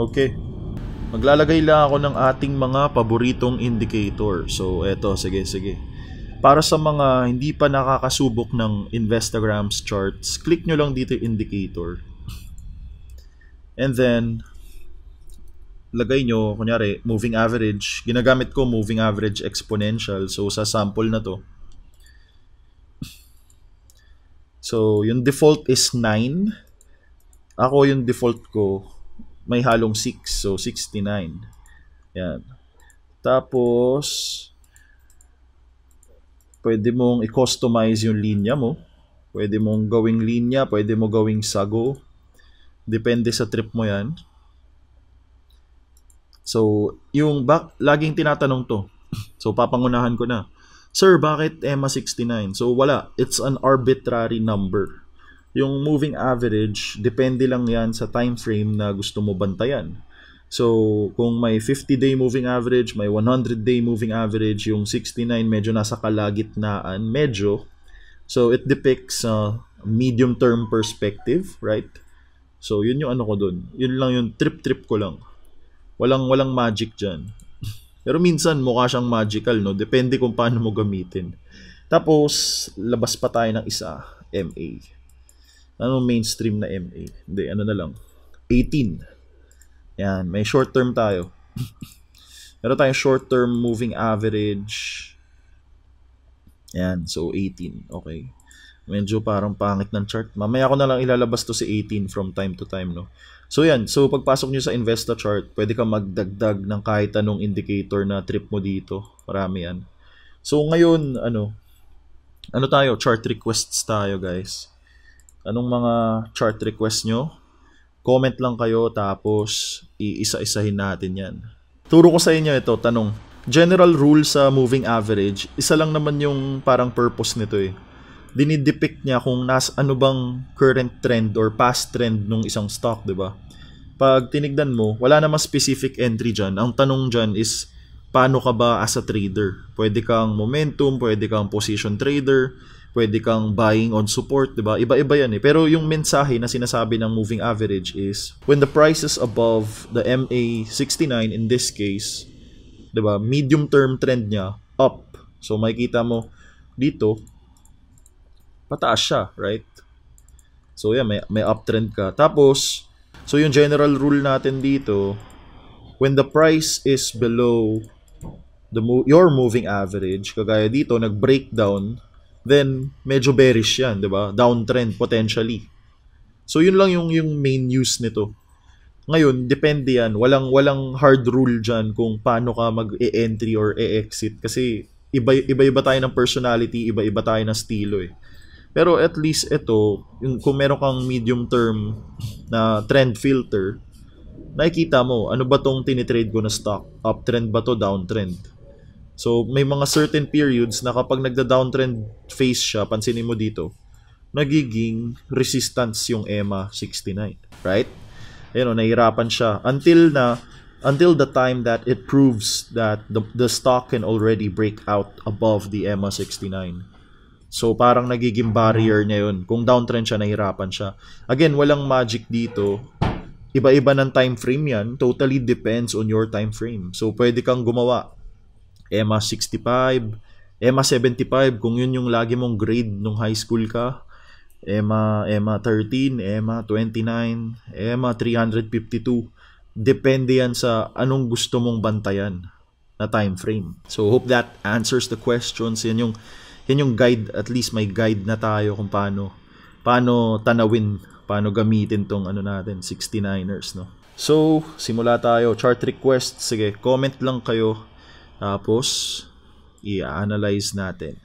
Okay. Maglalagay lang ako ng ating mga paboritong indicator. So, eto, sige. Para sa mga hindi pa nakakasubok ng Instagram's charts, click nyo lang dito yung indicator. And then, lagay nyo, kunyari, moving average. Ginagamit ko moving average exponential. So, sa sample na to. So, yung default is 9. Ako yung default ko, may halong 6. So, 69. Yan. Tapos, pwede mong i-customize yung linya mo. Pwede mong gawing linya, pwede mo gawing sago. Depende sa trip mo yan. So, yung laging tinatanong to. So, papangunahan ko na. Sir, bakit EMA 69? So, wala. It's an arbitrary number. Yung moving average, depende lang yan sa time frame na gusto mo bantayan. So, kung may 50-day moving average, may 100-day moving average, yung 69 medyo nasa kalagitnaan, medyo. So, it depicts a medium-term perspective, right? So, yun yung ano ko dun. Yun lang yung trip ko lang. Walang magic dyan. Pero minsan mukha siyang magical, no? Depende kung paano mo gamitin. Tapos, labas pa tayo ng isa, MA. Ano mainstream na MA? Hindi, ano na lang. 18. Yan, may short term tayo. Meron tayong short term moving average. Yan, so 18. Okay. Medyo parang pangit ng chart. Mamaya ko na lang ilalabas to si 18 from time to time, no? So yan, so pagpasok nyo sa Investa chart, pwede ka magdagdag ng kahit anong indicator na trip mo dito. Marami yan. So ngayon, ano tayo? Chart requests tayo, guys. Anong mga chart requests nyo? Comment lang kayo, tapos iisa-isahin natin yan. Turo ko sa inyo ito, tanong. General rule sa moving average, isa lang naman yung parang purpose nito eh. Dinidepict niya kung ano bang current trend or past trend ng isang stock, di ba? Pag tinignan mo, wala namang specific entry dyan. Ang tanong dyan is, paano ka ba as a trader? Pwede kang momentum, pwede kang position trader, pwede kang buying on support, di ba? Iba-iba yan eh. Pero yung mensahe na sinasabi ng moving average is, when the price is above the MA69 in this case, di ba? Medium term trend niya, up. So makikita mo dito, pataas siya, right? So yeah, may uptrend ka. Tapos, so yung general rule natin dito, when the price is below your moving average, kagaya dito, nag-breakdown, then medyo bearish yan, di ba? Downtrend potentially. So yun lang yung main use nito. Ngayon, depende yan. Walang hard rule dyan kung paano ka mag-e-entry or e-exit. Kasi iba-iba tayo ng personality, iba-iba tayo ng estilo eh. Pero at least ito, kung meron kang medium term na trend filter, nakikita mo, ano ba tong tinitrade ko na stock? Uptrend ba to? Downtrend? So, may mga certain periods na kapag nagda-downtrend phase siya, pansinin mo dito, nagiging resistance yung EMA 69. Right? Ayun o, nahihirapan siya. Until the time that it proves that the stock can already break out above the EMA 69. So, parang nagiging barrier niya yun. Kung downtrend siya, nahirapan siya. Again, walang magic dito. Iba-iba ng time frame yan. Totally depends on your time frame. So, pwede kang gumawa. EMA 65, EMA 75, kung yun yung lagi mong grade nung high school ka. EMA 13, EMA 29, EMA 352. Depende yan sa anong gusto mong bantayan na time frame. So, hope that answers the questions. Yan yung guide, at least may guide na tayo kung paano tanawin, paano gamitin tong natin, 69ers, no? So, simula tayo. Chart request, sige, comment lang kayo, tapos i-analyze natin.